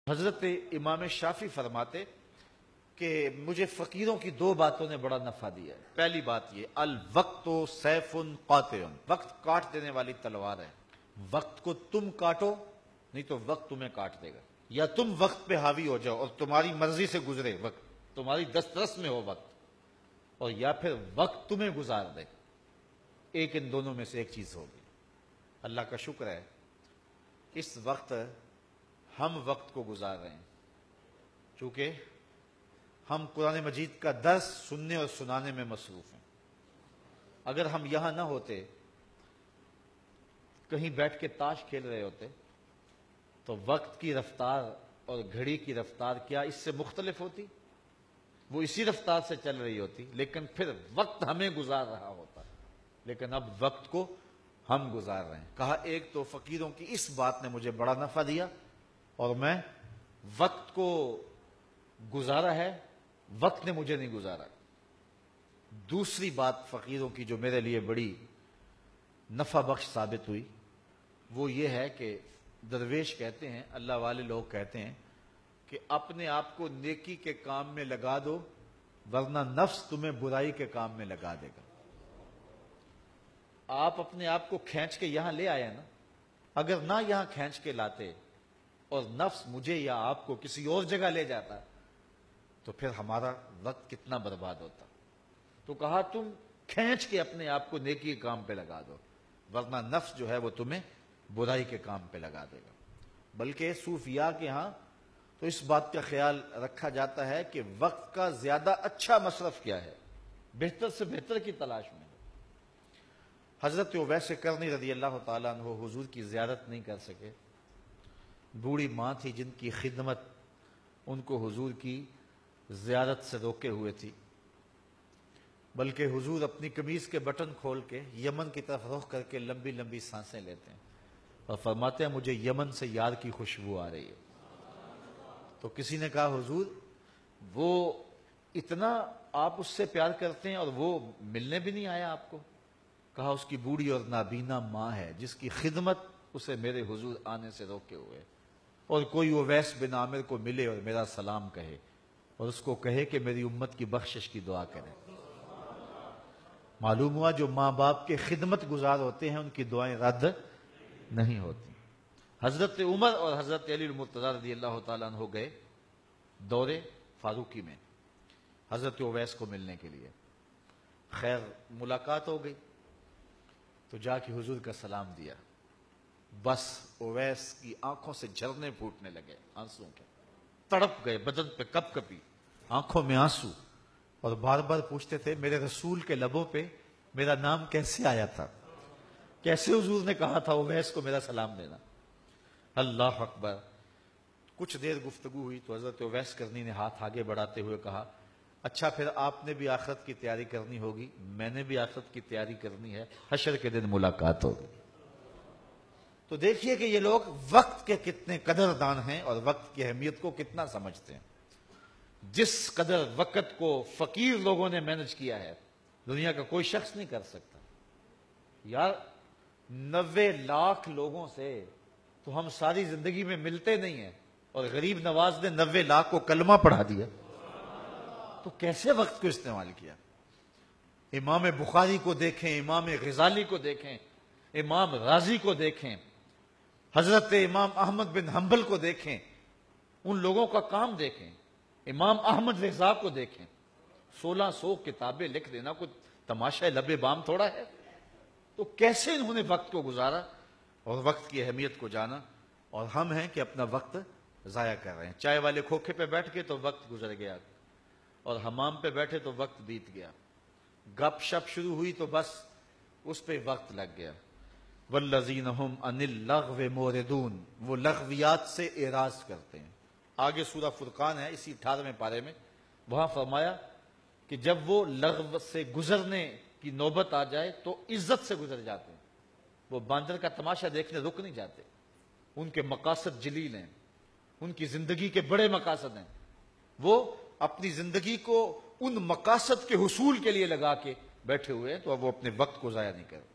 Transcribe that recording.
حضرت امام شافعی فرماتے کہ مجھے فقیروں کی دو باتوں نے بڑا نفع دیا ہے۔ پہلی بات یہ، الوقت سیف قاطع، وقت کاٹ دینے والی تلوار ہے۔ وقت کو تم کاٹو نہیں تو وقت تمہیں کاٹ دے گا، یا تم وقت پہ حاوی ہو جاؤ اور تمہاری مرضی سے گزرے وقت، تمہاری دسترس میں ہو وقت، اور یا پھر وقت تمہیں گزار دے۔ ایک ان دونوں میں سے ایک چیز ہوگی۔ اللہ کا شکر ہے اس وقت ہم وقت کو گزار رہے ہیں، چونکہ ہم قرآن مجید کا درس سننے اور سنانے میں مصروف ہیں۔ اگر ہم یہاں نہ ہوتے، کہیں بیٹھ کے تاش کھیل رہے ہوتے، تو وقت کی رفتار اور گھڑی کی رفتار کیا اس سے مختلف ہوتی؟ وہ اسی رفتار سے چل رہی ہوتی، لیکن پھر وقت ہمیں گزار رہا ہوتا۔ لیکن اب وقت کو ہم گزار رہے ہیں۔ کہا ایک تو فقیروں کی اس بات نے مجھے بڑا نفع دیا اور میں وقت کو گزارا ہے، وقت نے مجھے نہیں گزارا۔ دوسری بات فقیروں کی جو میرے لیے بڑی نفع بخش ثابت ہوئی، وہ یہ ہے کہ درویش کہتے ہیں، اللہ والے لوگ کہتے ہیں کہ اپنے آپ کو نیکی کے کام میں لگا دو ورنہ نفس تمہیں برائی کے کام میں لگا دے گا۔ آپ اپنے آپ کو کھینچ کے یہاں لے آئے نا، اگر نہ یہاں کھینچ کے لاتے اور نفس مجھے یا آپ کو کسی اور جگہ لے جاتا تو پھر ہمارا وقت کتنا برباد ہوتا۔ تو کہا تم کھینچ کے اپنے آپ کو نیکی کے کام پہ لگا دو ورنہ نفس جو ہے وہ تمہیں برائی کے کام پہ لگا دے گا۔ بلکہ صوفیاء کے ہاں تو اس بات کا خیال رکھا جاتا ہے کہ وقت کا زیادہ اچھا مصرف کیا ہے، بہتر سے بہتر کی تلاش میں۔ حضرت اویس کرنی رضی اللہ تعالیٰ عنہ حضور کی زیارت نہیں کر سکے۔ بوڑھی ماں تھی جن کی خدمت ان کو حضور کی زیارت سے روکے ہوئے تھی، بلکہ حضور اپنی قمیض کے بٹن کھول کے یمن کی طرف رخ کر کے لمبی لمبی سانسیں لیتے ہیں اور فرماتے ہیں مجھے یمن سے یار کی خوشبو آ رہی ہے۔ تو کسی نے کہا حضور وہ اتنا آپ اس سے پیار کرتے ہیں اور وہ ملنے بھی نہیں آیا آپ کو؟ کہا اس کی بوڑھی اور نابینا ماں ہے جس کی خدمت اسے میرے حضور آنے سے روکے ہوئے، اور کوئی اویس بن عامر کو ملے اور میرا سلام کہے اور اس کو کہے کہ میری امت کی بخشش کی دعا کرے۔ معلوم ہوا جو ماں باپ کے خدمت گزار ہوتے ہیں ان کی دعائیں رد نہیں ہوتی۔ حضرت عمر اور حضرت علی المرتضیٰ رضی اللہ تعالیٰ عنہ گئے دور فاروقی میں حضرت اویس کو ملنے کے لیے۔ خیر ملاقات ہو گئی تو جا کے حضور کا سلام دیا، بس اویس کی آنکھوں سے جھرنے پھوٹنے لگے آنسوں کے، تڑپ گئے، بدن پہ کپ کپی، آنکھوں میں آنسو، اور بار بار پوچھتے تھے میرے رسول کے لبوں پہ میرا نام کیسے آیا تھا، کیسے حضور نے کہا تھا اویس کو میرا سلام دینا۔ اللہ اکبر۔ کچھ دیر گفتگو ہوئی تو حضرت اویس کرنی نے ہاتھ آگے بڑھاتے ہوئے کہا اچھا پھر آپ نے بھی آخرت کی تیاری کرنی ہوگی، میں نے بھی آخرت کی تیاری کرنی ہے، حشر کے دن ملاقات ہوگی۔ تو دیکھیے کہ یہ لوگ وقت کے کتنے قدردان ہیں اور وقت کی اہمیت کو کتنا سمجھتے ہیں۔ جس قدر وقت کو فقیر لوگوں نے مینج کیا ہے دنیا کا کوئی شخص نہیں کر سکتا۔ یار 90 لاکھ لوگوں سے تو ہم ساری زندگی میں ملتے نہیں ہیں، اور غریب نواز نے 90 لاکھ کو کلمہ پڑھا دیا، تو کیسے وقت کو استعمال کیا؟ امام بخاری کو دیکھیں، امام غزالی کو دیکھیں، امام رازی کو دیکھیں، حضرت امام احمد بن حنبل کو دیکھیں، ان لوگوں کا کام دیکھیں، امام احمد رضا کو دیکھیں۔ 1600 کتابیں لکھ دینا کوئی تماشا لب بام تھوڑا ہے؟ تو کیسے انہوں نے وقت کو گزارا اور وقت کی اہمیت کو جانا، اور ہم ہیں کہ اپنا وقت ضائع کر رہے ہیں۔ چائے والے کھوکھے پہ بیٹھ کے تو وقت گزر گیا، اور حمام پہ بیٹھے تو وقت بیت گیا، گپ شپ شروع ہوئی تو بس اس پہ وقت لگ گیا۔ والذین هم عن اللغو موردون، وہ لغویات سے اعراض کرتے ہیں۔ آگے سورہ فرقان ہے اسی 18ویں پارے میں، وہاں فرمایا کہ جب وہ لغو سے گزرنے کی نوبت آ جائے تو عزت سے گزر جاتے ہیں۔ وہ باندر کا تماشا دیکھنے رک نہیں جاتے، ان کے مقاصد جلیل ہیں، ان کی زندگی کے بڑے مقاصد ہیں، وہ اپنی زندگی کو ان مقاصد کے حصول کے لیے لگا کے بیٹھے ہوئے ہیں، تو اب وہ اپنے وقت کو ضائع نہیں کرتے۔